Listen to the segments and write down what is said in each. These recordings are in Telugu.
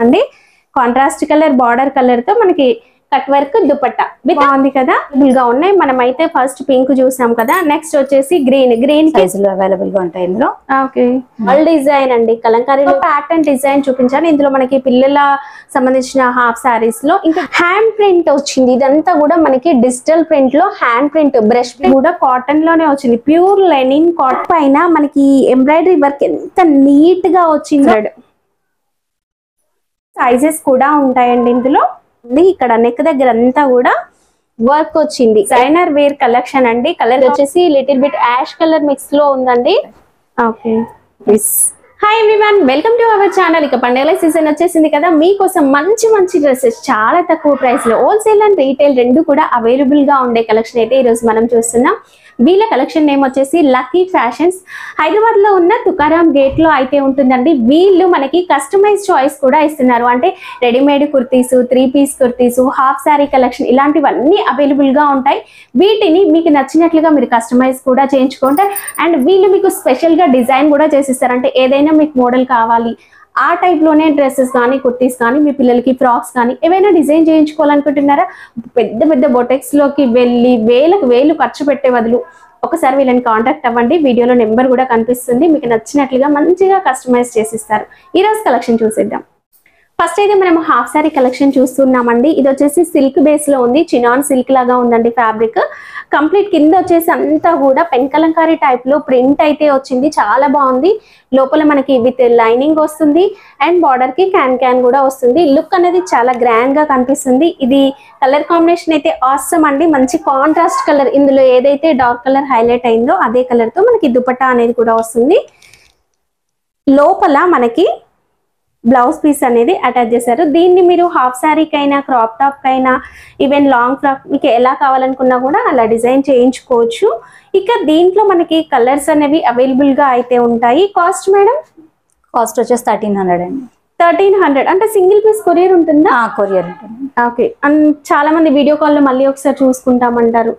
అండి కాంట్రాస్ట్ కలర్ బార్డర్ కలర్ తో మనకి కట్ వర్క్ దుపట్టా బాగుంది కదా. గా ఉన్నాయి. మనమైతే ఫస్ట్ పింక్ చూసాం కదా, నెక్స్ట్ వచ్చేసి గ్రీన్ సైజులు అవైలబుల్ గా ఉంటాయి ఇందులో. ఓకే, ఆల్ డిజైన్ అండి కలంకారీలో ప్యాటర్న్ డిజైన్ చూపించాను. ఇందులో మనకి పిల్లల సంబంధించిన హాఫ్ సారీస్ లో ఇంకా హ్యాండ్ ప్రింట్ వచ్చింది. ఇదంతా కూడా మనకి డిజిటల్ ప్రింట్ లో హ్యాండ్ ప్రింట్, బ్రష్ కూడా కాటన్ లోనే వచ్చింది. ప్యూర్ లెనిన్ కాటన్ పైన మనకి ఎంబ్రాయిడరీ వర్క్ ఎంత నీట్ గా వచ్చింది. సైజెస్ కూడా ఉంటాయండి ఇందులో. ఇక్కడ నెక్ దగ్గర అంతా కూడా వర్క్ వచ్చింది. డిజైనర్ వేర్ కలెక్షన్ అండి. కలర్ వచ్చేసి little bit ash colour mix లో ఉందండి. Okay, hi everyone, welcome to our channel. ఇక పండుగల సీజన్ వచ్చేసింది కదా, మీకోసం మంచి మంచి డ్రెస్సెస్ చాలా తక్కువ ప్రైస్ లో హోల్సేల్ అండ్ రీటైల్ రెండు కూడా అవైలబుల్ గా ఉండే కలెక్షన్ అయితే ఈ రోజు మనం చూస్తున్నాం. వీళ్ళ కలెక్షన్ నేమ్ వచ్చేసి లక్కీ ఫ్యాషన్స్. హైదరాబాద్ లో ఉన్న తుకారాం గేట్ లో అయితే ఉంటుందండి. వీళ్ళు మనకి కస్టమైజ్ చాయిస్ కూడా ఇస్తున్నారు. అంటే readymade kurtis, 3 piece kurtis, half sari collection ఇలాంటివన్నీ అవైలబుల్ గా ఉంటాయి. వీటిని మీకు నచ్చినట్లుగా మీరు కస్టమైజ్ కూడా చేయించుకుంటారు. అండ్ వీళ్ళు మీకు స్పెషల్ గా డిజైన్ కూడా చేసిస్తారు. అంటే ఏదైనా మీకు మోడల్ కావాలి ఆ టైప్ లోనే డ్రెస్సెస్ కానీ కుర్తీస్ కానీ మీ పిల్లలకి ఫ్రాక్స్ కానీ ఏవైనా డిజైన్ చేయించుకోవాలనుకుంటున్నారా, పెద్ద పెద్ద బొటెక్స్ లోకి వెళ్ళి వేలు ఖర్చు పెట్టే బదులు ఒకసారి వీళ్ళని కాంటాక్ట్ అవ్వండి. వీడియోలో నెంబర్ కూడా కనిపిస్తుంది. మీకు నచ్చినట్లుగా మంచిగా కస్టమైజ్ చేసిస్తారు. ఈ రోజు కలెక్షన్ చూసేద్దాం. ఫస్ట్ అయితే మనం హాఫ్ సారీ కలెక్షన్ చూస్తున్నామండి. ఇది వచ్చేసి సిల్క్ బేస్ లో ఉంది. చినాన్ సిల్క్ లాగా ఉందండి ఫ్యాబ్రిక్. కంప్లీట్ కింద వచ్చేసి అంతా కూడా పెన్ కలంకారీ టైప్ లో ప్రింట్ అయితే వచ్చింది. చాలా బాగుంది. లోపల మనకి విత్ లైనింగ్ వస్తుంది అండ్ బార్డర్ కి క్యాన్ కూడా వస్తుంది. లుక్ అనేది చాలా గ్రాండ్ గా కనిపిస్తుంది. ఇది కలర్ కాంబినేషన్ అయితే ఆసమ్ అండి. మంచి కాంట్రాస్ట్ కలర్. ఇందులో ఏదైతే డార్క్ కలర్ హైలైట్ అయిందో అదే కలర్ తో మనకి దుపట్టా అనేది కూడా వస్తుంది. లోపల మనకి బ్లౌజ్ పీస్ అనేది అటాచ్ చేశారు. దీన్ని మీరు హాఫ్ శారీకైనా, క్రాప్ టాప్ కైనా, ఈవెన్ లాంగ్ ఫ్రాక్ మీకు ఎలా కావాలనుకున్నా కూడా అలా డిజైన్ చేయించుకోవచ్చు. ఇక దీంట్లో మనకి కలర్స్ అనేవి అవైలబుల్ గా అయితే ఉంటాయి. Cost madam? కాస్ట్ వచ్చేసి 1300 అండి. 1300 అంటే సింగిల్ పీస్ కొరియర్ ఉంటుందా? కొరియర్ ఉంటుంది. ఓకే, అండ్ చాలా మంది వీడియో కాల్ లో మళ్ళీ ఒకసారి చూసుకుంటామంటారు.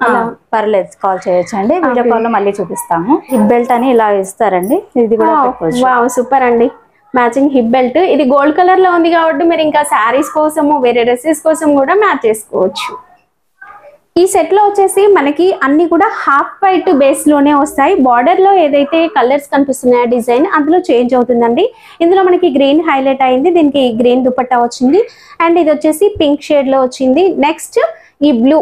పర్లేదు, కాల్ చేయొచ్చు అండి. వీడియో కాల్ లో మళ్ళీ చూపిస్తాము. హిప్ బెల్ట్ అని ఇలా ఇస్తారండి. ఇది కూడా సూపర్ అండి. Matching hip belt. ఇది గోల్డ్ కలర్ లో ఉంది కాబట్టి మీరు ఇంకా శారీస్ కోసము వేరే డ్రెస్సెస్ కోసం కూడా మ్యాచ్ చేసుకోవచ్చు. ఈ సెట్ లో వచ్చేసి మనకి అన్ని కూడా హాఫ్ వైట్ బేస్ లోనే వస్తాయి. బార్డర్ లో ఏదైతే కలర్స్ కనిపిస్తున్నాయో డిజైన్ అందులో చేంజ్ అవుతుందండి. ఇందులో మనకి గ్రీన్ హైలైట్ అయింది. దీనికి గ్రీన్ దుపట్టా వచ్చింది. అండ్ ఇది వచ్చేసి పింక్ షేడ్ లో వచ్చింది. నెక్స్ట్ ఈ బ్లూ.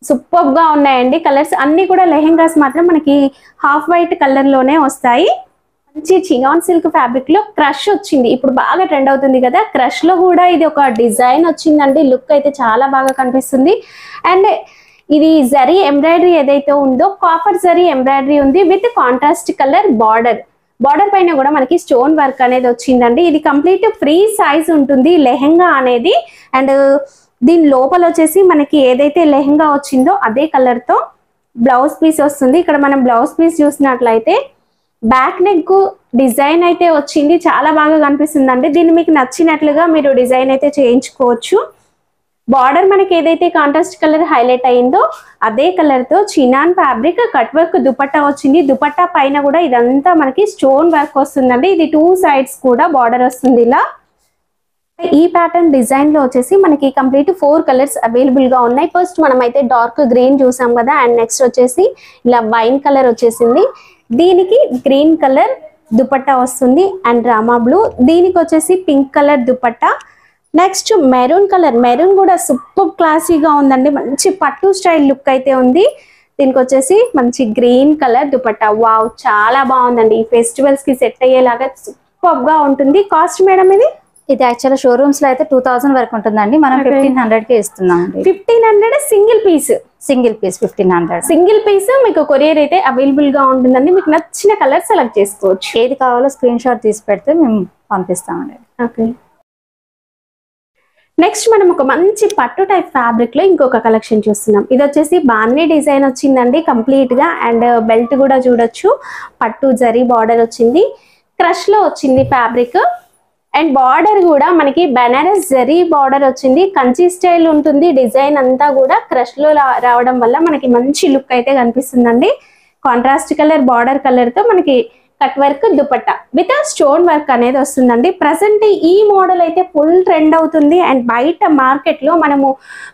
సూపర్ గా ఉన్నాయండి కలర్స్ అన్ని కూడా. లెహెంగాస్ మాత్రం మనకి హాఫ్ వైట్ కలర్ లోనే వస్తాయి. మంచి చినాన్ సిల్క్ ఫ్యాబ్రిక్ లో క్రష్ వచ్చింది. ఇప్పుడు బాగా ట్రెండ్ అవుతుంది కదా, క్రష్ లో కూడా ఇది ఒక డిజైన్ వచ్చిందండి. లుక్ అయితే చాలా బాగా కనిపిస్తుంది. అండ్ ఇది జరీ ఎంబ్రాయిడరీ ఏదైతే ఉందో కాపర్ జరీ ఎంబ్రాయిడరీ ఉంది విత్ కాంట్రాస్ట్ కలర్ బార్డర్ పైన కూడా మనకి స్టోన్ వర్క్ అనేది వచ్చిందండి. ఇది కంప్లీట్ ఫ్రీ సైజ్ ఉంటుంది లెహెంగా అనేది. అండ్ దీని లోపల వచ్చేసి మనకి ఏదైతే లెహెంగా వచ్చిందో అదే కలర్ తో బ్లౌజ్ పీస్ వస్తుంది. ఇక్కడ మనం బ్లౌజ్ పీస్ చూసినట్లయితే బ్యాక్ నెక్ డిజైన్ అయితే వచ్చింది. చాలా బాగా కనిపిస్తుంది అండి. దీన్ని మీకు నచ్చినట్లుగా మీరు డిజైన్ అయితే చేయించుకోవచ్చు. బార్డర్ మనకి ఏదైతే కాంట్రాస్ట్ కలర్ హైలైట్ అయిందో అదే కలర్ తో chinon fabric cut work dupatta వచ్చింది. దుపట్టా పైన కూడా ఇదంతా మనకి స్టోన్ వర్క్ వస్తుందండి. ఇది 2 సైడ్స్ కూడా బార్డర్ వస్తుంది ఇలా. ఈ ప్యాటర్న్ డిజైన్ లో వచ్చేసి మనకి కంప్లీట్ 4 కలర్స్ అవైలబుల్ గా ఉన్నాయి. ఫస్ట్ మనం అయితే డార్క్ గ్రీన్ చూసాం కదా, అండ్ నెక్స్ట్ వచ్చేసి ఇలా వైన్ కలర్ వచ్చేసింది. దీనికి గ్రీన్ కలర్ దుపట్టా వస్తుంది అండ్ రామా బ్లూ. దీనికి వచ్చేసి pink colour dupatta. Next maroon colour. Maroon కూడా సూపర్ క్లాసీగా ఉందండి. మంచి పట్టు స్టైల్ లుక్ అయితే ఉంది. దీనికి వచ్చేసి మంచి గ్రీన్ కలర్ దుపట్టా. వావ్, చాలా బాగుందండి. ఈ ఫెస్టివల్స్ కి సెట్ అయ్యేలాగా సూపర్ గా ఉంటుంది. కాస్ట్ మేడం ఇది యాక్చువల్ షోరూమ్స్ లో అయితే 2000 వరకు ఉంటుందండి. మనం 1500 కి ఇస్తున్నాం. 1500 సింగిల్ పీస్ 1500 సింగిల్ పీస్ మీకు కొరియర్ అయితే అవైలబుల్ గా ఉంటుందండి. మీకు నచ్చిన కలర్ సెలెక్ట్ చేసుకోవచ్చు. ఏది కావాలో స్క్రీన్ షాట్ తీసి పెడితే మేము పంపిస్తామండి. ఓకే, నెక్స్ట్ మనం ఒక మంచి పట్టు టైప్ ఫ్యాబ్రిక్ లో ఇంకొక కలెక్షన్ చూస్తున్నాం. ఇది వచ్చేసి బాన్నీ డిజైన్ వచ్చిందండి కంప్లీట్ గా. అండ్ బెల్ట్ కూడా చూడొచ్చు. పట్టు జరీ బార్డర్ వచ్చింది. క్రష్ లో వచ్చింది ఫ్యాబ్రిక్. అండ్ బార్డర్ కూడా మనకి బెనారస్ జరీ బార్డర్ వచ్చింది. కంచి స్టైల్ ఉంటుంది. డిజైన్ అంతా కూడా క్రష్ లో రావడం వల్ల మనకి మంచి లుక్ అయితే కనిపిస్తుందండి. కాంట్రాస్ట్ కలర్ బార్డర్ కలర్ తో మనకి cut work dupatta with stone work అనేది వస్తుందండి. ప్రజెంట్ ఈ మోడల్ అయితే ఫుల్ ట్రెండ్ అవుతుంది. అండ్ బయట మార్కెట్ లో మనము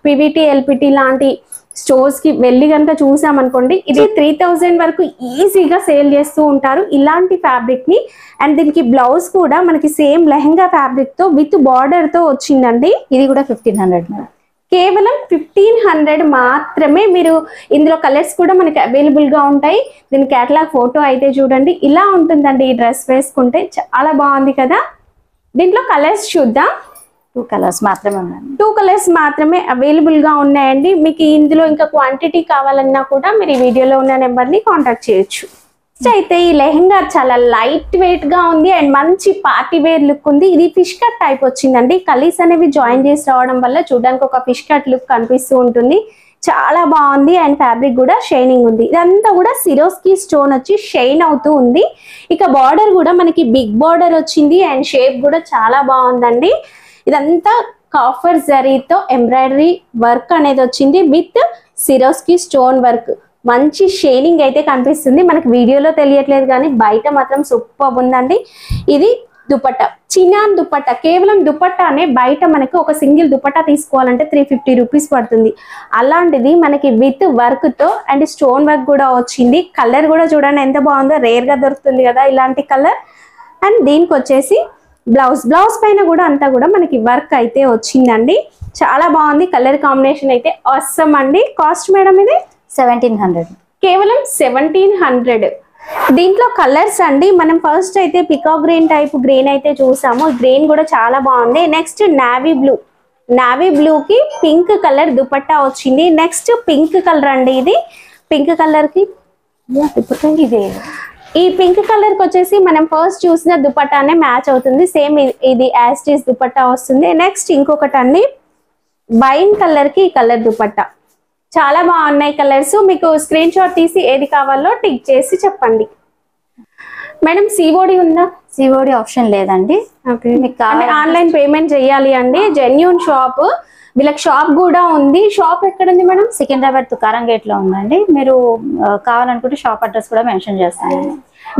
పివిటి ఎల్పిటి లాంటి స్టోర్స్ కి వెళ్ళి కనుక చూసామనుకోండి, ఇది 3000 వరకు ఈజీగా సేల్ చేస్తూ ఉంటారు ఇలాంటి ఫ్యాబ్రిక్ ని. అండ్ దీనికి బ్లౌజ్ కూడా మనకి సేమ్ లెహంగా ఫ్యాబ్రిక్ తో విత్ బార్డర్ తో వచ్చిందండి. ఇది కూడా 1500 కేవలం 1500 మాత్రమే. మీరు ఇందులో కలర్స్ కూడా మనకి అవైలబుల్ గా ఉంటాయి. దీని కేటలాగ్ ఫోటో అయితే చూడండి, ఇలా ఉంటుందండి. ఈ డ్రెస్ వేసుకుంటే చాలా బాగుంది కదా. దీంట్లో కలర్స్ చూద్దాం. 2 కలర్స్ మాత్రమే ఉన్నాయి. 2 కలర్స్ మాత్రమే అవైలబుల్ గా ఉన్నాయండి. మీకు ఇందులో ఇంకా క్వాంటిటీ కావాలన్నా కూడా మీరు ఈ వీడియోలో ఉన్న నెంబర్ ని కాంటాక్ట్ చేయొచ్చు. అయితే ఈ లెహంగా చాలా లైట్ వెయిట్ గా ఉంది అండ్ మంచి పార్టీ వేర్ లుక్ ఉంది. ఇది ఫిష్ కట్ టైప్ వచ్చిందండి. కలీస్ అనేవి జాయిన్ చేసి రావడం వల్ల చూడడానికి ఒక ఫిష్ కట్ లుక్ కనిపిస్తూ ఉంటుంది. చాలా బాగుంది అండ్ ఫ్యాబ్రిక్ కూడా షైనింగ్ ఉంది. ఇదంతా కూడా సిరోస్కి స్టోన్ వచ్చి షైన్ అవుతూ ఉంది. ఇక బార్డర్ కూడా మనకి బిగ్ బార్డర్ వచ్చింది అండ్ షేప్ కూడా చాలా బాగుందండి. ఇదంతా కాఫర్ జరీతో ఎంబ్రాయిడరీ వర్క్ అనేది వచ్చింది విత్ సిరోస్కి స్టోన్ వర్క్. మంచి షైనింగ్ అయితే కనిపిస్తుంది. మనకి వీడియోలో తెలియట్లేదు కానీ బయట మాత్రం సూపర్ ఉందండి. ఇది దుపట్టా, చినాన్ దుపట్టా. కేవలం దుపట్టానే బయట మనకి ఒక సింగిల్ దుపట్టా తీసుకోవాలంటే 350 రూపీస్ పడుతుంది. అలాంటిది మనకి విత్ వర్క్ తో అండ్ స్టోన్ వర్క్ కూడా వచ్చింది. కలర్ కూడా చూడండి ఎంత బాగుందో, రేర్ గా దొరుకుతుంది కదా ఇలాంటి కలర్. అండ్ దీనికి వచ్చేసి బ్లౌజ్ పైన కూడా అంతా కూడా మనకి వర్క్ అయితే వచ్చిందండి. చాలా బాగుంది. కలర్ కాంబినేషన్ అయితే ఆసమ్ అండి. కాస్ట్ మేడం ఇది 1700, కేవలం 1700. దీంట్లో కలర్స్ అండి, మనం ఫస్ట్ అయితే పికాక్ గ్రీన్ టైప్ గ్రీన్ అయితే చూసాము. గ్రీన్ కూడా చాలా బాగుంది. నెక్స్ట్ నావీ బ్లూ కి పింక్ కలర్ దుపట్టా వచ్చింది. నెక్స్ట్ పింక్ కలర్ అండి. ఇది పింక్ కలర్ కి ఇదే ఈ పింక్ కలర్ కి వచ్చేసి మనం ఫస్ట్ చూసిన దుపట్టానే మ్యాచ్ అవుతుంది. సేమ్ ఇది యాస్టీస్ దుపట్టా వస్తుంది. నెక్స్ట్ ఇంకొకటి అండి, వైన్ కలర్ కి ఈ కలర్ దుపట్టా. చాలా బాగున్నాయి కలర్స్. మీకు స్క్రీన్ షాట్ తీసి ఏది కావాలో టిక్ చేసి చెప్పండి. మేడం సిఓడి ఉందా? సిఓడి ఆప్షన్ లేదండి. అంటే ఆన్లైన్ పేమెంట్ చేయాలి అండి. జెన్యూన్ షాప్, వీళ్ళకి షాప్ కూడా ఉంది. షాప్ ఎక్కడ ఉంది మేడం? సికింద్రాబాద్ తుకారం గేట్ లో ఉందండి. మీరు కావాలనుకుంటే షాప్ అడ్రస్ కూడా మెన్షన్ చేస్తాను.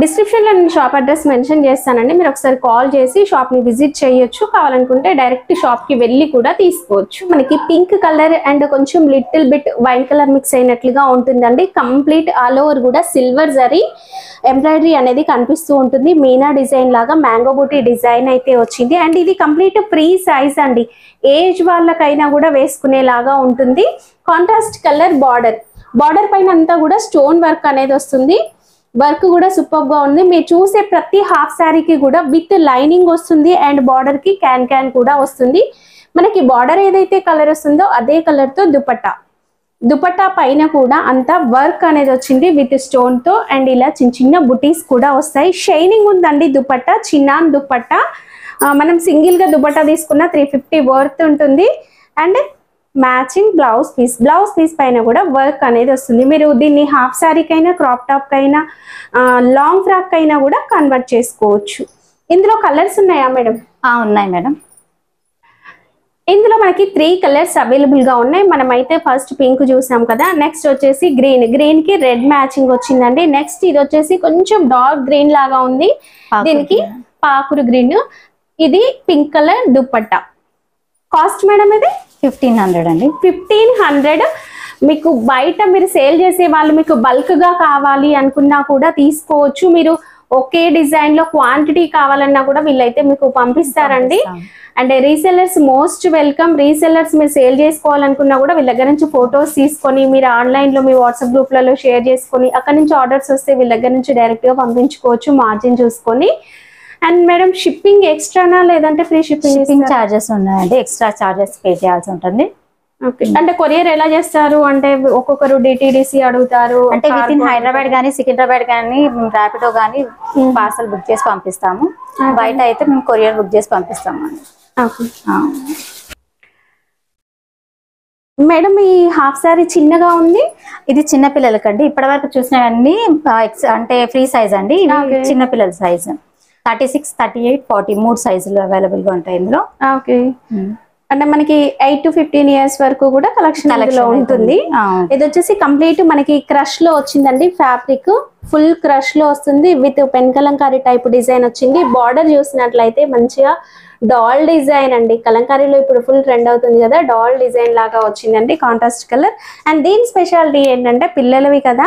డిస్క్రిప్షన్ లో నేను షాప్ అడ్రస్ మెన్షన్ చేస్తానండి. మీరు ఒకసారి కాల్ చేసి షాప్ ని విజిట్ చేయొచ్చు. కావాలనుకుంటే డైరెక్ట్ షాప్ కి వెళ్ళి కూడా తీసుకోవచ్చు. మనకి పింక్ కలర్ అండ్ కొంచెం little bit wine colour mix అయినట్లుగా ఉంటుందండి. కంప్లీట్ ఆల్ ఓవర్ కూడా సిల్వర్ జరీ ఎంబ్రాయిడరీ అనేది కనిపిస్తూ ఉంటుంది. మీనా డిజైన్ లాగా మ్యాంగో బూటీ డిజైన్ అయితే వచ్చింది. అండ్ ఇది కంప్లీట్ ఫ్రీ సైజ్ అండి. ఏజ్ వాళ్ళకైనా కూడా వేసుకునేలాగా ఉంటుంది. కాంట్రాస్ట్ కలర్ బార్డర్ పైన అంతా కూడా స్టోన్ వర్క్ అనేది వస్తుంది. వర్క్ కూడా సూపర్ గా ఉంది. మీరు చూసే ప్రతి హాఫ్ శారీకి కూడా విత్ లైనింగ్ వస్తుంది అండ్ బార్డర్ కి క్యాన్ కూడా వస్తుంది. మనకి బార్డర్ ఏదైతే కలర్ వస్తుందో అదే కలర్ తో దుపట్టా పైన కూడా అంతా వర్క్ అనేది వచ్చింది విత్ స్టోన్ తో. అండ్ ఇలా చిన్న బుటీస్ కూడా వస్తాయి. షైనింగ్ ఉందండి దుపట్టా, చిన్నాన్ దుపట్టా. మనం సింగిల్ గా దుపట్టా తీసుకున్న 350 వర్త్ ఉంటుంది. అండ్ మ్యాచింగ్ బ్లౌజ్ పీస్ పైన కూడా వర్క్ అనేది వస్తుంది. మీరు దీన్ని హాఫ్ శారీకైనా, క్రాప్ టాప్ కైనా, లాంగ్ ఫ్రాక్ అయినా కూడా కన్వర్ట్ చేసుకోవచ్చు. ఇందులో కలర్స్ ఉన్నాయా మేడం? ఉన్నాయి మేడం. ఇందులో మనకి 3 కలర్స్ అవైలబుల్ గా ఉన్నాయి. మనమైతే ఫస్ట్ పింక్ చూసాం కదా. నెక్స్ట్ వచ్చేసి గ్రీన్ కి రెడ్ మ్యాచింగ్ వచ్చిందండి. నెక్స్ట్ ఇది వచ్చేసి కొంచెం డార్క్ గ్రీన్ లాగా ఉంది. దీనికి పాకురు గ్రీన్. ఇది pink colour dupatta. Cost madam ఇది 1500 అండి. 1500. మీకు బయట మీరు సేల్ చేసే వాళ్ళు మీకు బల్క్ గా కావాలి అనుకున్నా కూడా తీసుకోవచ్చు. మీరు ఒకే డిజైన్ లో క్వాంటిటీ కావాలన్నా కూడా వీళ్ళైతే మీకు పంపిస్తారండి. And resellers most welcome. Resellers మీరు సేల్ చేసుకోవాలనుకున్నా కూడా వీళ్ళ దగ్గర నుంచి ఫొటోస్ తీసుకొని మీరు ఆన్లైన్ లో మీ వాట్సాప్ గ్రూప్లలో షేర్ చేసుకొని అక్కడ నుంచి ఆర్డర్స్ వస్తే వీళ్ళ దగ్గర నుంచి డైరెక్ట్ గా పంపించుకోవచ్చు మార్జిన్ చూసుకొని. అండ్ మేడం షిప్పింగ్ ఎక్స్ట్రానా లేదంటే ఫ్రీ షిప్పింగ్ చార్జెస్ ఉన్నాయండి. ఎక్స్ట్రా చార్జెస్ పే చేయాల్సి ఉంటుంది. ఓకే. అంటే కొరియర్ ఎలా చేస్తారు? అంటే ఒక్కొక్కరు డిటిడిసి అడుగుతారు. అంటే విత్ ఇన్ హైదరాబాద్ కానీ సికింద్రాబాద్ కానీ ర్యాపిడో కానీ పార్సల్ బుక్ చేసి పంపిస్తాము. బయట అయితే మేము కొరియర్ బుక్ చేసి పంపిస్తాము. మేడం ఈ హాఫ్ సారీ చిన్నగా ఉంది. ఇది చిన్న పిల్లలకండి. ఇప్పటి వరకు చూసినవన్నీ అంటే ఫ్రీ సైజ్ అండి. చిన్న పిల్లల సైజ్ 36, 38, 40 3 సైజులు అవైలబుల్ గా ఉంటాయి ఇందులో. ఓకే. అంటే మనకి 8 to 15 years వరకు కూడా కలెక్షన్ లో ఉంటుంది. ఇది వచ్చేసి కంప్లీట్ మనకి క్రష్ లో వచ్చిందండి. ఫ్యాబ్రిక్ ఫుల్ క్రష్ లో వస్తుంది with pen Kalamkari type design వచ్చింది. బార్డర్ చూసినట్లయితే మంచిగా డాల్ డిజైన్ అండి. కలంకారీలో ఇప్పుడు ఫుల్ ట్రెండ్ అవుతుంది కదా, డాల్ డిజైన్ లాగా వచ్చిందండి కాంట్రాస్ట్ కలర్. అండ్ దీని స్పెషాలిటీ ఏంటంటే పిల్లలవి కదా,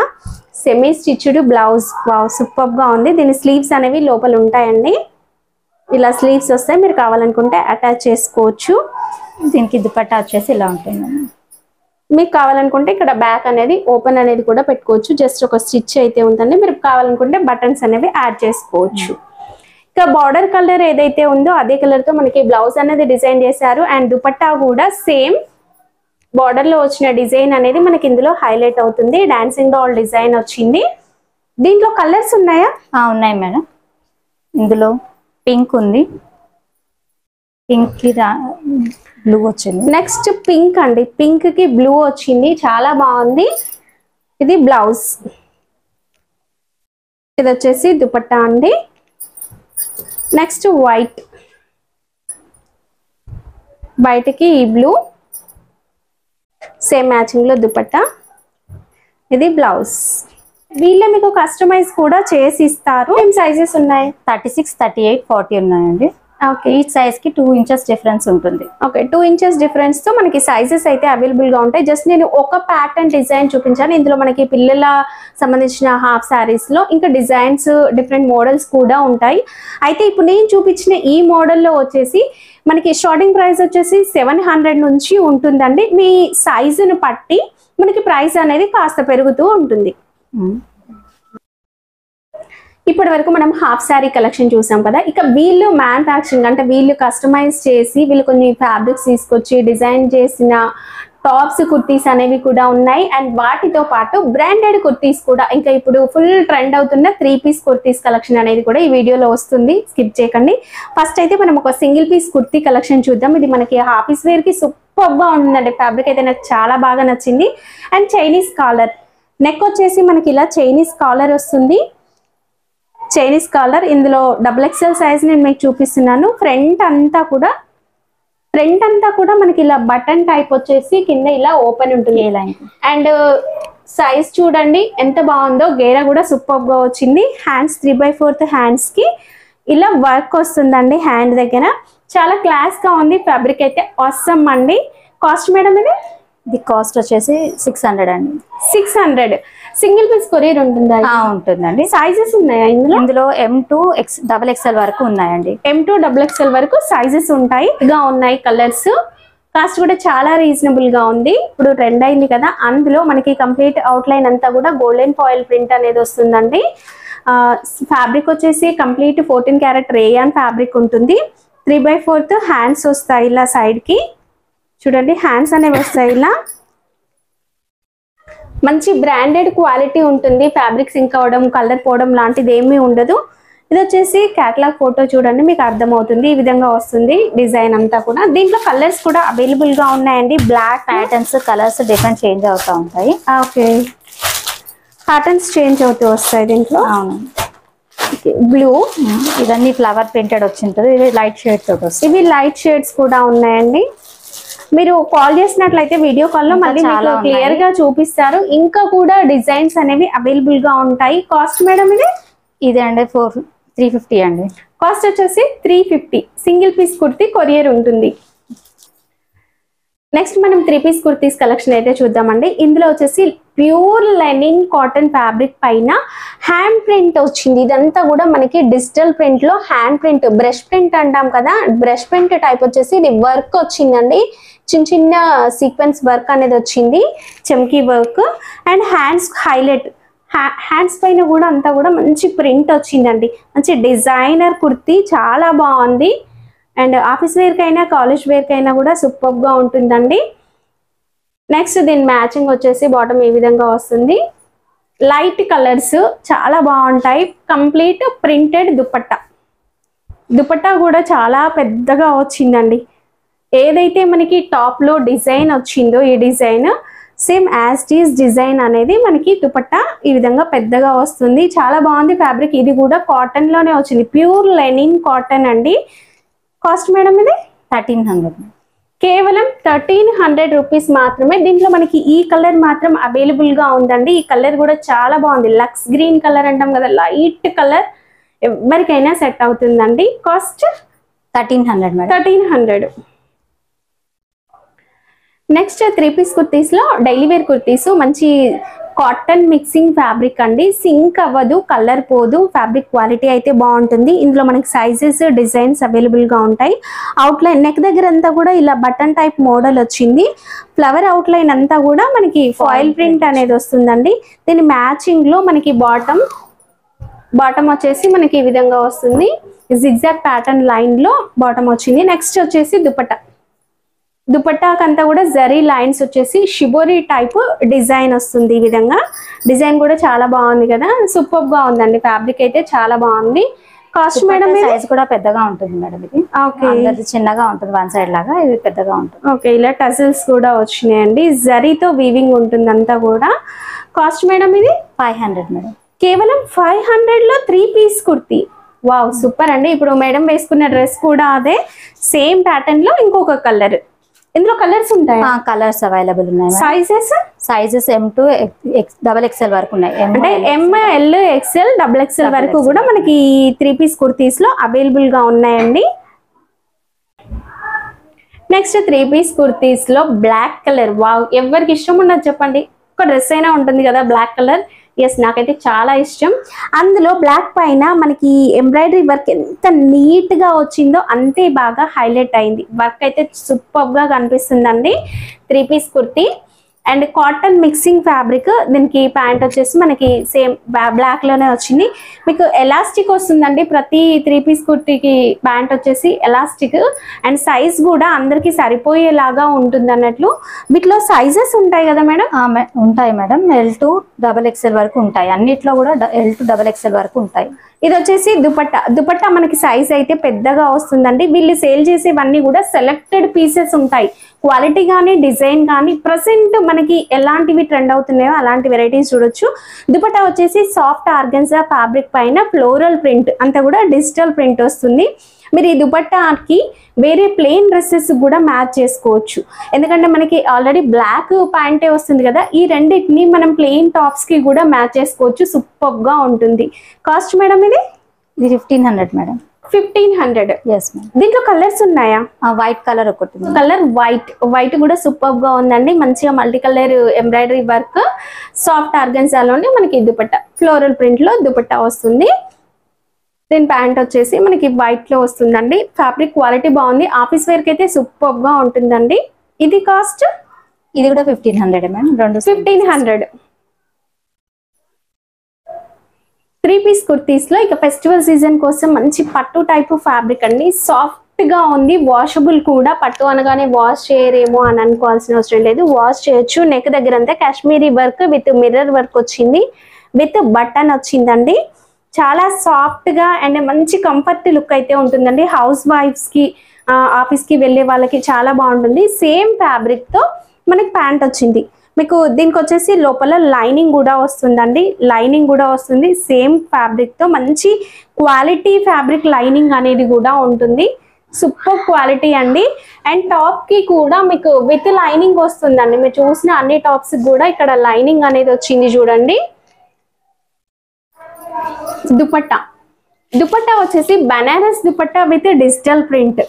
semi stitched blouse. Wow super గా ఉంది. దీని స్లీవ్స్ అనేవి లోపల ఉంటాయండి. ఇలా స్లీవ్స్ వస్తాయి, మీరు కావాలనుకుంటే అటాచ్ చేసుకోవచ్చు. దీనికి దుపట్టా వచ్చేసి ఇలా ఉంటుంది. మీకు కావాలనుకుంటే ఇక్కడ బ్యాక్ అనేది ఓపెన్ అనేది కూడా పెట్టుకోవచ్చు. జస్ట్ ఒక స్టిచ్ అయితే ఉందండి. మీరు కావాలనుకుంటే బటన్స్ అనేవి యాడ్ చేసుకోవచ్చు. ఇక బార్డర్ కలర్ ఏదైతే ఉందో అదే కలర్ తో మనకి బ్లౌజ్ అనేది డిజైన్ చేశారు. అండ్ దుపట్టా కూడా సేమ్ బార్డర్ లో వచ్చిన డిజైన్ అనేది మనకి ఇందులో హైలైట్ అవుతుంది. డాన్సింగ్ డాల్ డిజైన్ వచ్చింది. దీంట్లో కలర్స్ ఉన్నాయా? ఉన్నాయి మేడం. ఇందులో పింక్ ఉంది, పింక్ కి బ్లూ వచ్చింది. నెక్స్ట్ పింక్ అండి. పింక్ కి బ్లూ వచ్చింది, చాలా బాగుంది. ఇది బ్లౌజ్, ఇది వచ్చేసి దుపట్టా అండి. నెక్స్ట్ వైట్, బయటకి ఈ బ్లూ, సేమ్ మ్యాచింగ్ లో దుపట్టా. ఇది బ్లౌజ్. వీళ్ళే మీకు కస్టమైజ్ కూడా చేసి ఇస్తారు. ఏం సైజెస్ ఉన్నాయి? 36, 38, 40 ఉన్నాయండి. ఓకే, ఈ సైజ్ కి 2 inches డిఫరెన్స్ ఉంటుంది. ఓకే, 2 inches డిఫరెన్స్ తో మనకి సైజెస్ అయితే అవైలబుల్ గా ఉంటాయి. జస్ట్ నేను ఒక ప్యాటర్న్ డిజైన్ చూపించాను. ఇందులో మనకి పిల్లల సంబంధించిన హాఫ్ శారీస్ లో ఇంకా డిజైన్స్ డిఫరెంట్ మోడల్స్ కూడా ఉంటాయి. అయితే ఇప్పుడు నేను చూపించిన ఈ మోడల్లో వచ్చేసి మనకి స్టార్టింగ్ ప్రైస్ వచ్చేసి 700 నుంచి ఉంటుందండి. మీ సైజును బట్టి మనకి ప్రైస్ అనేది కాస్త పెరుగుతూ ఉంటుంది. ఇప్పటి వరకు మనం హాఫ్ శారీ కలెక్షన్ చూసాం కదా. ఇక వీళ్ళు మ్యానుఫ్యాక్చరింగ్ అంటే వీళ్ళు కస్టమైజ్ చేసి వీళ్ళు కొన్ని ఫ్యాబ్రిక్స్ తీసుకొచ్చి డిజైన్ చేసిన టాప్స్, కుర్తీస్ అనేవి కూడా ఉన్నాయి. అండ్ వాటితో పాటు బ్రాండెడ్ కుర్తీస్ కూడా, ఇంకా ఇప్పుడు ఫుల్ ట్రెండ్ అవుతున్న 3 piece కుర్తీస్ కలెక్షన్ అనేది కూడా ఈ వీడియోలో వస్తుంది. స్కిప్ చేయకండి. ఫస్ట్ అయితే మనం ఒక సింగిల్ పీస్ కుర్తీ కలెక్షన్ చూద్దాం. ఇది మనకి ఆఫీస్ వేర్ కి సూపర్ గా ఉంటుందండి. ఫ్యాబ్రిక్ అయితే నాకు చాలా బాగా నచ్చింది. అండ్ చైనీస్ కాలర్, నెక్ వచ్చేసి మనకి ఇలా చైనీస్ కాలర్ వస్తుంది. చైనీస్ కాలర్ ఇందులో XXL సైజ్ నేను మీకు చూపిస్తున్నాను. ఫ్రంట్ అంతా కూడా మనకి ఇలా బటన్ టైప్ వచ్చేసి కింద ఇలా ఓపెన్ ఉంటుంది. అండ్ సైజ్ చూడండి ఎంత బాగుందో. గేరా కూడా సూపర్ గా వచ్చింది. హ్యాండ్స్ 3/4 హ్యాండ్స్ కి ఇలా వర్క్ వస్తుందండి. హ్యాండ్ దగ్గర చాలా క్లాస్ గా ఉంది. ఫ్యాబ్రిక్ అయితే ఆసమ్ అండి. కాస్ట్ మేడం ఇది కాస్ట్ వచ్చేసి 600 అండి. 600. సింగిల్ పీస్ కొరియర్ ఉంటుందా? ఉంటుందండి. సైజెస్ ఉన్నాయా ఇందులో M2 XXL వరకు ఉన్నాయండి. M2 XXL వరకు సైజెస్ ఉంటాయి. గా ఉన్నాయి కలర్స్. కాస్ట్ కూడా చాలా రీజనబుల్ గా ఉంది. ఇప్పుడు ట్రెండ్ అయింది కదా, అందులో మనకి కంప్లీట్ అవుట్ లైన్ అంతా కూడా గోల్డెన్ ఫాయిల్ ప్రింట్ అనేది వస్తుందండి. ఫ్యాబ్రిక్ వచ్చేసి కంప్లీట్ 14 karat రేయాన్ ఫ్యాబ్రిక్ ఉంటుంది. 3/4 హ్యాండ్స్ వస్తాయి ఇలా సైడ్ కి. చూడండి హ్యాండ్స్ అనేవి వస్తాయి ఇలా. మంచి బ్రాండెడ్ క్వాలిటీ ఉంటుంది. ఫ్యాబ్రిక్ సింక్ అవడం, కలర్ పోవడం లాంటిది ఏమీ ఉండదు. ఇది వచ్చేసి కేటలాగ్ ఫోటో చూడండి, మీకు అర్థమవుతుంది. ఈ విధంగా వస్తుంది డిజైన్ అంతా కూడా. దీంట్లో కలర్స్ కూడా అవైలబుల్ గా ఉన్నాయండి. Block patterns, colours different change అవుతూ ఉంటాయి. ఓకే, ప్యాటర్న్స్ చేంజ్ అవుతూ వస్తాయి దీంట్లో. అవును. బ్లూ, ఇవన్నీ ఫ్లవర్ ప్రింటెడ్ వచ్చింటది. ఇవి లైట్ షేడ్స్ వస్తాయి. ఇవి లైట్ షేడ్స్ కూడా ఉన్నాయండి. మీరు కాల్ చేసినట్లయితే వీడియో కాల్ లో మళ్ళీ క్లియర్ గా చూపిస్తారు. ఇంకా కూడా డిజైన్స్ అనేవి అవైలబుల్ గా ఉంటాయి. కాస్ట్ మేడం ఇది అండి 350 అండి. కాస్ట్ వచ్చేసి 350. సింగిల్ పీస్ కుర్తీ కొరియర్ ఉంటుంది. నెక్స్ట్ మనం 3 piece కుర్తీస్ కలెక్షన్ అయితే చూద్దామండి. ఇందులో వచ్చేసి ప్యూర్ లెనిన్ కాటన్ ఫ్యాబ్రిక్ పైన హ్యాండ్ ప్రింట్ వచ్చింది. ఇదంతా కూడా మనకి డిజిటల్ ప్రింట్ లో హ్యాండ్ ప్రింట్, బ్రష్ ప్రింట్ అంటాం కదా, బ్రష్ ప్రింట్ టైప్ వచ్చేసి ఇది వర్క్ వచ్చిందండి. చిన్న చిన్న సీక్వెన్స్ వర్క్ అనేది వచ్చింది, chamki work. And hands highlight, hands పైన కూడా అంతా కూడా మంచి ప్రింట్ వచ్చిందండి. మంచి డిజైనర్ కుర్తీ, చాలా బాగుంది. అండ్ ఆఫీస్ వేర్ కైనా కాలేజ్ వేర్ కైనా కూడా సూపర్ గా ఉంటుందండి. నెక్స్ట్ దీని మ్యాచింగ్ వచ్చేసి బాటమ్ ఈ విధంగా వస్తుంది. లైట్ కలర్స్ చాలా బాగుంటాయి. Complete printed dupatta. దుపట్టా కూడా చాలా పెద్దగా వచ్చిందండి. ఏదైతే మనకి టాప్ లో డిజైన్ వచ్చిందో ఈ design same as it is design అనేది మనకి దుపట్టా ఈ విధంగా పెద్దగా వస్తుంది. చాలా బాగుంది ఫ్యాబ్రిక్. ఇది కూడా కాటన్ లోనే వచ్చింది. ప్యూర్ లెనిన్ కాటన్ అండి. కాస్ట్ మేడం ఇది 1300. కేవలం 1300 రూపీస్ మాత్రమే. దీంట్లో మనకి ఈ కలర్ మాత్రం అవైలబుల్ గా ఉందండి. ఈ కలర్ కూడా చాలా బాగుంది. లక్స్ గ్రీన్ కలర్ అంటాం కదా, లైట్ కలర్, ఎవరికైనా సెట్ అవుతుందండి. Cost 1300 madam. 1300. Next 3 piece kurtis లో డైలీ వేర్ కుర్తీస్, మంచి కాటన్ మిక్సింగ్ ఫ్యాబ్రిక్ అండి. సింక్ అవ్వదు, కలర్ పోదు, ఫ్యాబ్రిక్ క్వాలిటీ అయితే బాగుంటుంది. ఇందులో మనకి సైజెస్, డిజైన్స్ అవైలబుల్ గా ఉంటాయి. అవుట్లైన్ నెక్ దగ్గర అంతా కూడా ఇలా బటన్ టైప్ మోడల్ వచ్చింది. ఫ్లవర్ అవుట్లైన్ అంతా కూడా మనకి ఫాయిల్ ప్రింట్ అనేది వస్తుందండి. దీని మ్యాచింగ్ లో మనకి బాటమ్ వచ్చేసి మనకి ఈ విధంగా వస్తుంది. జిగ్జాగ్ ప్యాటర్న్ లైన్ లో బాటమ్ వచ్చింది. నెక్స్ట్ వచ్చేసి దుపట్టాకంతా కూడా జరీ లైన్స్ వచ్చేసి షిబోరి టైప్ డిజైన్ వస్తుంది. ఈ విధంగా డిజైన్ కూడా చాలా బాగుంది కదా, సూపర్ గా ఉందండి. ఫ్యాబ్రిక్ అయితే చాలా బాగుంది. కాస్ట్ మేడం సైజ్ కూడా పెద్దగా ఉంటుంది మేడం. ఇది ఓకే, అందరిది చిన్నగా ఉంటుంది వన్ సైడ్ లాగా, ఇది పెద్దగా ఉంటుంది. ఓకే, ఇలా టజిల్స్ కూడా వచ్చినాయండి. జరీతో వీవింగ్ ఉంటుంది అంతా కూడా. కాస్ట్ మేడం ఇది 500 మేడం. కేవలం 500 లో 3 పీస్ కుర్తీ. వావ్, సూపర్ అండి. ఇప్పుడు మేడం వేసుకున్న డ్రెస్ కూడా అదే సేమ్ ప్యాటర్న్ లో ఇంకొక కలర్. ఇందులో కలర్స్ ఉంటాయి, కలర్స్ అవైలబుల్ ఉన్నాయి. సైజెస్ M2 XXL వరకు ఉన్నాయి. అంటే ML XL XXL వరకు కూడా మనకి 3 పీస్ కుర్తీస్ లో అవైలబుల్ గా ఉన్నాయండి. నెక్స్ట్ 3 పీస్ కుర్తీస్ లో బ్లాక్ కలర్. వావ్, ఎవరికి ఇష్టం ఉండదు చెప్పండి, ఒక డ్రెస్ అయినా ఉంటుంది కదా బ్లాక్ కలర్. ఎస్, నాకైతే చాలా ఇష్టం. అందులో బ్లాక్ పైన మనకి ఎంబ్రాయిడరీ వర్క్ ఎంత నీట్ గా వచ్చిందో అంతే బాగా హైలైట్ అయింది. వర్క్ అయితే సూపర్ గా కనిపిస్తుందండి. 3 piece kurti and cotton mixing fabric. దీనికి ప్యాంట్ వచ్చేసి మనకి సేమ్ బ్లాక్ లోనే వచ్చింది. మీకు ఎలాస్టిక్ వస్తుందండి ప్రతి 3 పీస్ కుర్తీకి. ప్యాంట్ వచ్చేసి ఎలాస్టిక్ అండ్ సైజ్ కూడా అందరికి సరిపోయేలాగా ఉంటుంది అన్నట్లు. వీటిలో సైజెస్ ఉంటాయి కదా మేడం? ఉంటాయి మేడం. L2 XXL వరకు ఉంటాయి. అన్నిట్లో కూడా L2 XXL వరకు ఉంటాయి. ఇది వచ్చేసి దుపట్టా మనకి సైజ్ అయితే పెద్దగా వస్తుందండి. వీళ్ళు సేల్ చేసేవన్నీ కూడా సెలెక్టెడ్ పీసెస్ ఉంటాయి. క్వాలిటీ కానీ డిజైన్ కానీ ప్రెసెంట్ మనకి ఎలాంటివి ట్రెండ్ అవుతున్నాయో అలాంటి వెరైటీస్ చూడొచ్చు. దుపట్టా వచ్చేసి సాఫ్ట్ ఆర్గన్జా ఫ్యాబ్రిక్ పైన ఫ్లోరల్ ప్రింట్, అంతా కూడా డిజిటల్ ప్రింట్ వస్తుంది. మీరు ఈ దుపట్టాకి వేరే ప్లెయిన్ డ్రెస్సెస్ కూడా మ్యాచ్ చేసుకోవచ్చు. ఎందుకంటే మనకి ఆల్రెడీ బ్లాక్ ప్యాంటే వస్తుంది కదా, ఈ రెండింటిని మనం ప్లెయిన్ టాప్స్ కి కూడా మ్యాచ్ చేసుకోవచ్చు. సూపర్ గా ఉంటుంది. కాస్ట్ మేడం ఇది 1500 మేడం. 1500. Yes madam. దీంట్లో కలర్స్ ఉన్నాయా? వైట్ కలర్ ఒకటి, కలర్ వైట్ కూడా సూపర్ గా ఉందండి. మంచిగా multi colour embroidery work, soft ఆర్గన్జాలోనే మనకి దుపట్టా ఫ్లోరల్ ప్రింట్ లో దుపట్టా వస్తుంది. దీని ప్యాంట్ వచ్చేసి మనకి వైట్ లో వస్తుందండి. ఫ్యాబ్రిక్ క్వాలిటీ బాగుంది. ఆఫీస్ వేర్ కి అయితే సూపర్ గా ఉంటుందండి. ఇది కాస్ట్ ఇది కూడా 1500 మ్యామ్. 1500. 3 పీస్ కుర్తీస్ లో ఇక ఫెస్టివల్ సీజన్ కోసం మంచి పట్టు టైప్ ఫ్యాబ్రిక్ అండి. సాఫ్ట్ గా ఉంది, వాషబుల్ కూడా. పట్టు అనగానే వాష్ చేయరేమో అని అనుకోవాల్సిన అవసరం లేదు, వాష్ చేయొచ్చు. నెక్ దగ్గర అంతా Kashmiri work with mirror work వచ్చింది, విత్ బటన్ వచ్చిందండి. చాలా సాఫ్ట్ గా అండ్ మంచి కంఫర్ట్ లుక్ అయితే ఉంటుందండి. హౌస్ వైఫ్స్ కి, ఆఫీస్ కి వెళ్ళే వాళ్ళకి చాలా బాగుంటుంది. సేమ్ ఫ్యాబ్రిక్ తో మనకి ప్యాంట్ వచ్చింది. మీకు దీనికి వచ్చేసి లోపల లైనింగ్ కూడా వస్తుందండి, లైనింగ్ కూడా వస్తుంది. సేమ్ ఫ్యాబ్రిక్ తో మంచి క్వాలిటీ ఫ్యాబ్రిక్ లైనింగ్ అనేది కూడా ఉంటుంది. సూపర్ క్వాలిటీ అండి. అండ్ టాప్ కి కూడా మీకు విత్ లైనింగ్ వస్తుందండి. మీరు చూసిన అన్ని టాప్స్ కూడా ఇక్కడ లైనింగ్ అనేది వచ్చింది చూడండి. దుపట్టా వచ్చేసి Banaras dupatta with digital print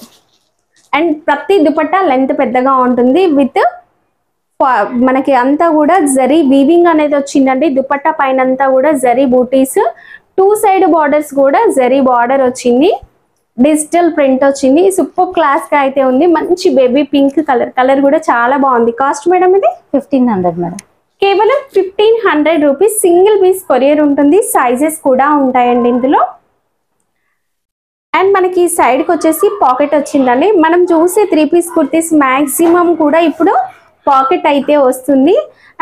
and ప్రతి దుపట్టా లెంత్ పెద్దగా ఉంటుంది. విత్ మనకి అంతా కూడా జరీ వీవింగ్ అనేది వచ్చిందండి. దుపట్టా పైన అంతా కూడా జరీ బూటీస్, 2 సైడ్ బార్డర్స్ కూడా జరీ బార్డర్ వచ్చింది, డిజిటల్ ప్రింట్ వచ్చింది. సూపర్ క్లాస్ గా అయితే ఉంది. మంచి బేబీ పింక్ కలర్ కూడా చాలా బాగుంది. కాస్ట్ మేడం ఇది 1500 మేడం. కేవలం 1500 రూపీస్. సింగిల్ పీస్ కొరియర్ ఉంటుంది. సైజెస్ కూడా ఉంటాయండి ఇందులో. అండ్ మనకి సైడ్ కి వచ్చేసి పాకెట్ వచ్చిందండి. మనం చూసే 3 పీస్ కుర్తీస్ మాక్సిమం కూడా ఇప్పుడు పాకెట్ అయితే వస్తుంది.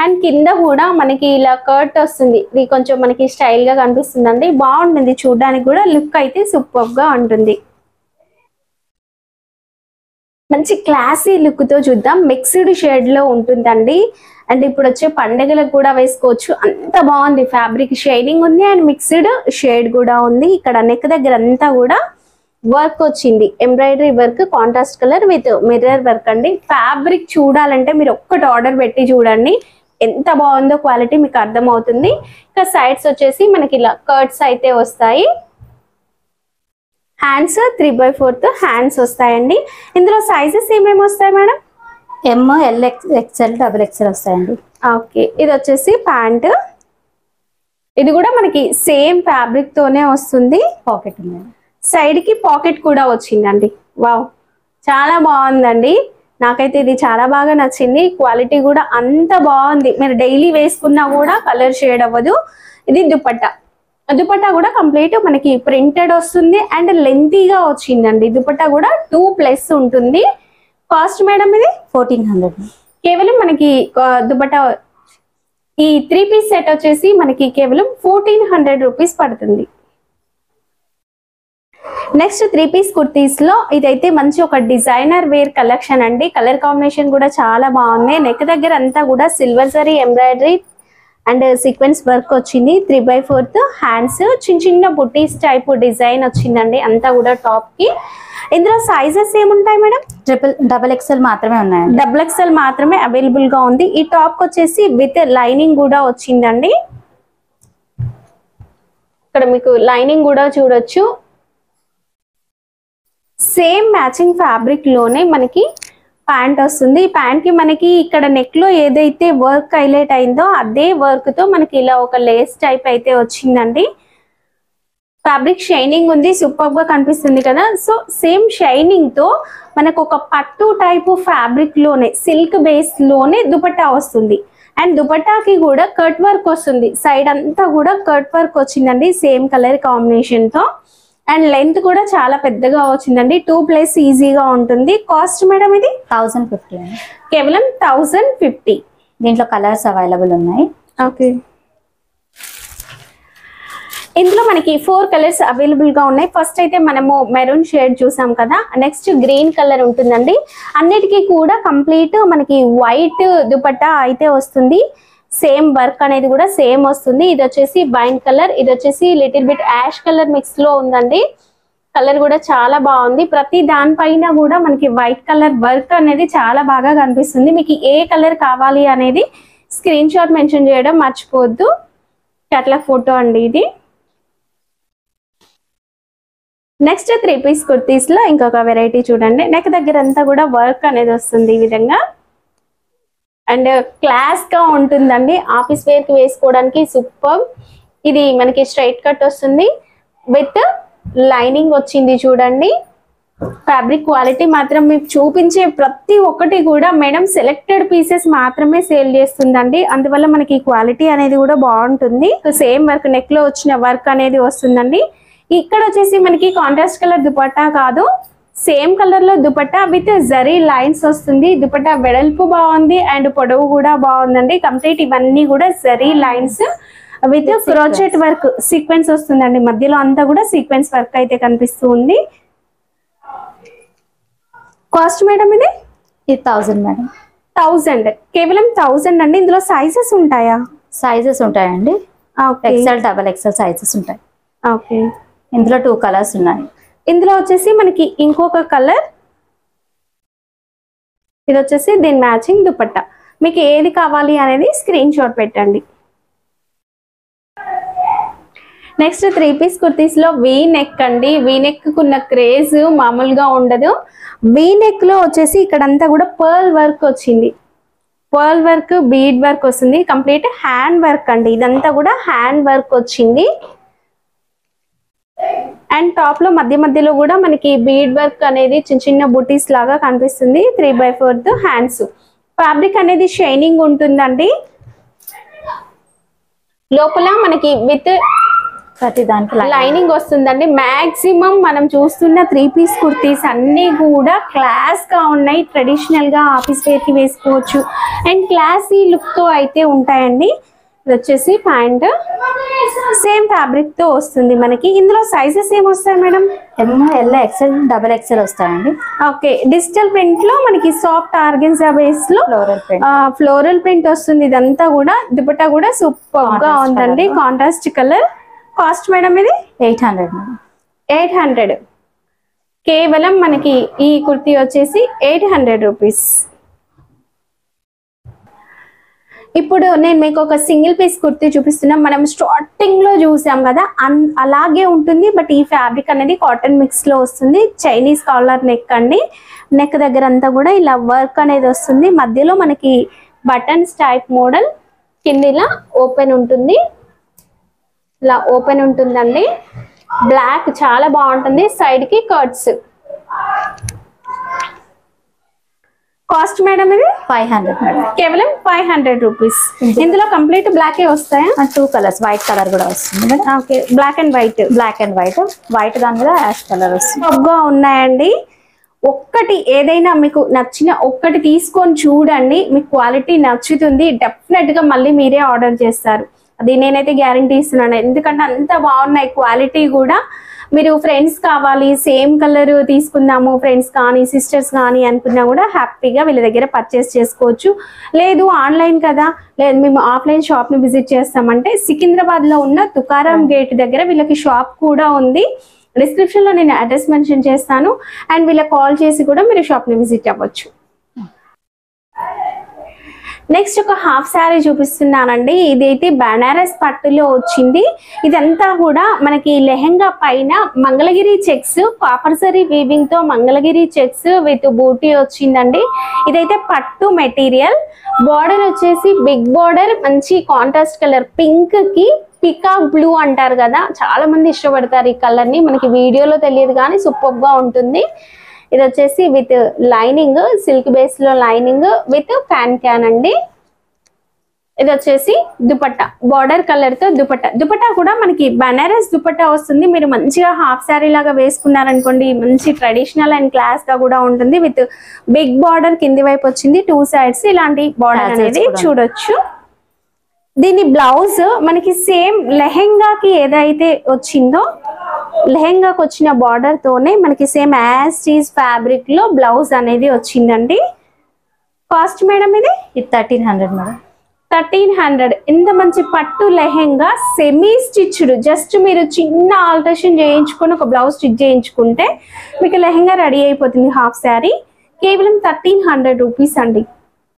అండ్ కింద కూడా మనకి ఇలా కర్ట్ వస్తుంది. ఇది కొంచెం మనకి స్టైల్ గా కనిపిస్తుందండి, బాగుంటుంది చూడడానికి కూడా. లుక్ అయితే సూపర్ గా ఉంటుంది. మంచి క్లాసీ లుక్ తో చూద్దాం. మిక్స్డ్ షేడ్ లో ఉంటుందండి. అండ్ ఇప్పుడు వచ్చే పండుగలకు కూడా వేసుకోవచ్చు, అంత బాగుంది. ఫ్యాబ్రిక్ షైనింగ్ ఉంది అండ్ మిక్స్డ్ షేడ్ కూడా ఉంది. ఇక్కడ నెక్ దగ్గర అంతా కూడా వర్క్ వచ్చింది, embroidery work, contrast colour with mirror work అండి. ఫ్యాబ్రిక్ చూడాలంటే మీరు ఒక్కటి ఆర్డర్ పెట్టి చూడండి, ఎంత బాగుందో క్వాలిటీ మీకు అర్థమవుతుంది. ఇంకా సైడ్స్ వచ్చేసి మనకి ఇలా కర్ట్స్ అయితే వస్తాయి. హ్యాండ్స్ 3/4 హ్యాండ్స్ వస్తాయండి. ఇందులో సైజెస్ ఏమేమి వస్తాయి మేడం? ఎమ్, ఎల్, ఎక్స్ఎల్, XXL వస్తాయండి. ఓకే, ఇది వచ్చేసి ప్యాంట్. ఇది కూడా మనకి సేమ్ ఫ్యాబ్రిక్ తోనే వస్తుంది. పాకెట్ ఉంది, సైడ్ కి పాకెట్ కూడా వచ్చిందండి. వావ్, చాలా బాగుందండి. నాకైతే ఇది చాలా బాగా నచ్చింది. క్వాలిటీ కూడా అంత బాగుంది. మీరు డైలీ వేసుకున్నా కూడా కలర్ షేడ్ అవ్వదు. ఇది దుపట్టా. దుపట్టా కూడా కంప్లీట్ మనకి ప్రింటెడ్ వస్తుంది అండ్ లెంతీగా వచ్చిందండి. దుపట్టా కూడా 2+ ఉంటుంది. కాస్ట్ మేడం ఇది 1400. కేవలం మనకి దుపట్టా ఈ 3 పీస్ సెట్ వచ్చేసి మనకి కేవలం 1400 రూపీస్ పడుతుంది. నెక్స్ట్ 3 పీస్ కుర్తీస్ లో ఇదైతే మంచి ఒక డిజైనర్ వేర్ కలెక్షన్ అండి. కలర్ కాంబినేషన్ కూడా చాలా బాగుంది. నెక్ దగ్గర అంతా కూడా silver zari embroidery and sequence work వచ్చింది. 3/4 హ్యాండ్స్, చిన్న చిన్న బుటీస్ టైప్ డిజైన్ వచ్చిందండి అంతా కూడా టాప్ కి. ఇందులో సైజెస్ ఏముంటాయి మేడం? XXL మాత్రమే ఉన్నాయండి. XXL మాత్రమే అవైలబుల్ గా ఉంది. ఈ టాప్ వచ్చేసి విత్ లైనింగ్ కూడా వచ్చిందండి. ఇక్కడ మీకు లైనింగ్ కూడా చూడొచ్చు. సేమ్ మ్యాచింగ్ ఫ్యాబ్రిక్ లోనే మనకి ప్యాంట్ వస్తుంది. ఈ ప్యాంట్ కి మనకి ఇక్కడ నెక్ లో ఏదైతే వర్క్ హైలైట్ అయిందో అదే వర్క్ తో మనకి ఇలా ఒక లేస్ టైప్ అయితే వచ్చిందండి. ఫ్యాబ్రిక్ షైనింగ్ ఉంది, సూపర్ గా కనిపిస్తుంది కదా. సో సేమ్ షైనింగ్ తో మనకు ఒక పట్టు టైపు ఫ్యాబ్రిక్ లోనే సిల్క్ బేస్ లోనే దుపట్టా వస్తుంది. అండ్ దుపట్టాకి కూడా కట్ వర్క్ వస్తుంది. సైడ్ అంతా కూడా కట్ వర్క్ వచ్చిందండి సేమ్ కలర్ కాంబినేషన్ తో. అండ్ లెంత్ కూడా చాలా పెద్దగా వచ్చిందండి. 2+ ఈజీగా ఉంటుంది. కాస్ట్ మేడం ఇది 1050. కేవలం 1050. దీంట్లో కలర్స్ అవైలబుల్ ఉన్నాయి. ఓకే, ఇందులో మనకి 4 కలర్స్ అవైలబుల్ గా ఉన్నాయి. ఫస్ట్ అయితే మనము మెరూన్ షేడ్ చూసాం కదా. నెక్స్ట్ గ్రీన్ కలర్ ఉంటుందండి. అన్నిటికీ కూడా కంప్లీట్ మనకి వైట్ దుపట్టా అయితే వస్తుంది. సేమ్ వర్క్ అనేది కూడా సేమ్ వస్తుంది. ఇది వచ్చేసి వైన్ కలర్, ఇది వచ్చేసి little bit ash colour mix లో ఉందండి. కలర్ కూడా చాలా బాగుంది. ప్రతి దానిపైన కూడా మనకి వైట్ కలర్ వర్క్ అనేది చాలా బాగా కనిపిస్తుంది. మీకు ఏ కలర్ కావాలి అనేది స్క్రీన్ షాట్ మెన్షన్ చేయడం మర్చిపోవద్దు. క్యాటలాగ్ ఫోటో అండి ఇది. నెక్స్ట్ 3 పీస్ కుర్తీస్ లో ఇంకొక వెరైటీ చూడండి. నెక్ దగ్గర అంతా కూడా వర్క్ అనేది వస్తుంది ఈ విధంగా. అండ్ క్లాస్ గా ఉంటుందండి. ఆఫీస్ వేర్ కి వేసుకోవడానికి సూపర్. ఇది మనకి స్ట్రైట్ కట్ వస్తుంది విత్ లైనింగ్ వచ్చింది చూడండి. ఫ్యాబ్రిక్ క్వాలిటీ మాత్రం మీకు చూపించే ప్రతి ఒక్కటి కూడా మేడం సెలెక్టెడ్ పీసెస్ మాత్రమే సేల్ చేస్తుందండి. అందువల్ల మనకి క్వాలిటీ అనేది కూడా బాగుంటుంది. సేమ్ వర్క్ నెక్ లో వచ్చిన వర్క్ అనేది వస్తుందండి. ఇక్కడ వచ్చేసి మనకి కాంట్రాస్ట్ కలర్ దుపట్టా కాదు, సేమ్ కలర్ లో దుపట్టా విత్ జరీ లైన్స్ వస్తుంది. దుపట్టా వెడల్పు బాగుంది అండ్ పొడవు కూడా బాగుందండి. కంప్లీట్ ఇవన్నీ కూడా zari lines with crochet work sequence వస్తుందండి. మధ్యలో అంతా కూడా సీక్వెన్స్ వర్క్ అయితే కనిపిస్తూ ఉంది. కాస్ట్ మేడం ఇది 1000 మేడం. 1000, కేవలం 1000 అండి. ఇందులో సైజెస్ ఉంటాయా? సైజెస్ ఉంటాయండి. XL, XXL సైజెస్ ఉంటాయి. ఓకే, ఇందులో 2 కలర్స్ ఉన్నాయి. ఇందులో వచ్చేసి మనకి ఇంకొక కలర్, ఇది వచ్చేసి దీని మ్యాచింగ్ దుపట్టా. మీకు ఏది కావాలి అనేది స్క్రీన్ షాట్ పెట్టండి. నెక్స్ట్ 3 పీస్ కుర్తీస్ లో వీ నెక్ అండి. వీ నెక్ కున్న క్రేజ్ మామూలుగా ఉండదు. వీ నెక్ లో వచ్చేసి ఇక్కడంతా కూడా పర్ల్ వర్క్ వచ్చింది. పర్ల్ వర్క్, బీడ్ వర్క్ వస్తుంది. కంప్లీట్ హ్యాండ్ వర్క్ అండి. ఇదంతా కూడా హ్యాండ్ వర్క్ వచ్చింది. అండ్ టాప్ లో మధ్య మధ్యలో కూడా మనకి బీడ్ వర్క్ అనేది చిన్న చిన్న బుటీస్ లాగా కనిపిస్తుంది. 3/4 హ్యాండ్స్. ఫ్యాబ్రిక్ అనేది షైనింగ్ ఉంటుందండి. లోపల మనకి విత్ ప్రతి దానికి లైనింగ్ వస్తుందండి. మాక్సిమం మనం చూస్తున్న 3 పీస్ కుర్తీస్ అన్ని కూడా క్లాస్ గా ఉన్నాయి. ట్రెడిషనల్ గా ఆఫీస్ వేర్ కి వేసుకోవచ్చు అండ్ క్లాసీ లుక్ తో అయితే ఉంటాయండి. ఇది వచ్చేసి ప్యాంట్ సేమ్ ఫ్యాబ్రిక్ తో వస్తుంది మనకి. ఇందులో సైజెస్ ఏమొస్తాయి మేడం? ఎమ్, ఎల్, ఎక్స్ఎల్, XXL వస్తాయండి. ఓకే, డిజిటల్ ప్రింట్ లో మనకి సాఫ్ట్ ఆర్గెన్జా బేస్ లో ఫ్లోరల్ ప్రింట్ వస్తుంది. ఇదంతా కూడా దుపట్టా కూడా సూపర్ గా ఉందండి. Contrast colour. కాస్ట్ మేడం ఇది 800 మేడం. 800. కేవలం మనకి ఈ కుర్తీ వచ్చేసి 800 రూపీస్. ఇప్పుడు నేను మీకు ఒక సింగిల్ పీస్ కుర్తీ చూపిస్తున్నాం. మనం స్టార్టింగ్ లో చూసాం కదా అలాగే ఉంటుంది, బట్ ఈ ఫ్యాబ్రిక్ అనేది కాటన్ మిక్స్ లో వస్తుంది. చైనీస్ కాలర్ నెక్ అండి. నెక్ దగ్గర అంతా కూడా ఇలా వర్క్ అనేది వస్తుంది. మధ్యలో మనకి బటన్స్ టైప్ మోడల్, కింద ఇలా ఓపెన్ ఉంటుంది, ఇలా ఓపెన్ ఉంటుందండి. బ్లాక్ చాలా బాగుంటుంది. సైడ్ కి కట్స్. కాస్ట్ మేడం ఇది 500 మేడం. కేవలం 500 రూపీస్. ఇందులో కంప్లీట్ బ్లాక్ వస్తాయా? 2 కలర్స్, వైట్ కలర్ కూడా వస్తుంది madam. Okay, black and white. Black and white, white దాని మీద యాష్ కలర్ వస్తుంది. గా ఉన్నాయండి. ఒక్కటి ఏదైనా మీకు నచ్చిన ఒక్కటి తీసుకొని చూడండి, మీకు క్వాలిటీ నచ్చుతుంది, డెఫినెట్ గా మళ్ళీ మీరే ఆర్డర్ చేస్తారు. అది నేనైతే గ్యారంటీ ఇస్తున్నాను. ఎందుకంటే అంత బాగున్నాయి క్వాలిటీ కూడా. మీరు ఫ్రెండ్స్ కావాలి, సేమ్ కలర్ తీసుకుందాము ఫ్రెండ్స్ కానీ సిస్టర్స్ కానీ అనుకున్నా కూడా హ్యాపీగా వీళ్ళ దగ్గర పర్చేస్ చేసుకోవచ్చు. లేదు ఆన్లైన్ కదా, లేదు మేము ఆఫ్లైన్ షాప్ని విజిట్ చేస్తామంటే సికింద్రాబాద్లో ఉన్న తుకారాం గేట్ దగ్గర వీళ్ళకి షాప్ కూడా ఉంది. డిస్క్రిప్షన్లో నేను అడ్రస్ మెన్షన్ చేస్తాను. అండ్ వీళ్ళకి కాల్ చేసి కూడా మీరు షాప్ని విజిట్ అవ్వచ్చు. నెక్స్ట్ ఒక హాఫ్ శారీ చూపిస్తున్నానండి. ఇదైతే బనారస్ పట్టులో వచ్చింది. ఇదంతా కూడా మనకి లెహెంగా పైన Mangalagiri checks, copper zari weaving తో మంగళగిరి చెక్స్ విత్ బూటీ వచ్చిందండి. ఇదైతే పట్టు మెటీరియల్. బార్డర్ వచ్చేసి బిగ్ బార్డర్, మంచి కాంట్రాస్ట్ కలర్ పింక్ కి పికాక్ బ్లూ అంటారు కదా, చాలా మంది ఇష్టపడతారు ఈ కలర్ ని. మనకి వీడియోలో తెలియదు కానీ సూపర్ గా ఉంటుంది. ఇది వచ్చేసి విత్ లైనింగ్, సిల్క్ బేస్ లో లైనింగ్ విత్ క్యాన్ అండి. ఇది వచ్చేసి దుపట్టా, బార్డర్ కలర్ తో దుపట్టా. దుపట్టా కూడా మనకి బనారస్ దుపట్టా వస్తుంది. మీరు మంచిగా హాఫ్ శారీ లాగా వేసుకున్నారనుకోండి, మంచి ట్రెడిషనల్ అండ్ క్లాస్ గా కూడా ఉంటుంది. విత్ బిగ్ బార్డర్ కింది వైపు వచ్చింది, 2 సైడ్స్ ఇలాంటి బార్డర్ అనేది చూడొచ్చు. దీని బ్లౌజ్ మనకి సేమ్ లెహెంగాకి ఏదైతే వచ్చిందో లెహెంగాకి వచ్చిన బార్డర్ తోనే మనకి సేమ్ యాజ్ టీజ్ ఫ్యాబ్రిక్ లో బ్లౌజ్ అనేది వచ్చిందండి. కాస్ట్ మేడం ఇది 1300 మేడం. 1300. ఇంత మంచి పట్టు లెహెంగా సెమీ స్టిచ్డ్, జస్ట్ మీరు చిన్న ఆల్టరేషన్ చేయించుకొని ఒక బ్లౌజ్ స్టిచ్ చేయించుకుంటే మీకు లెహెంగా రెడీ అయిపోతుంది హాఫ్ శారీ. కేవలం 1300 రూపీస్ అండి.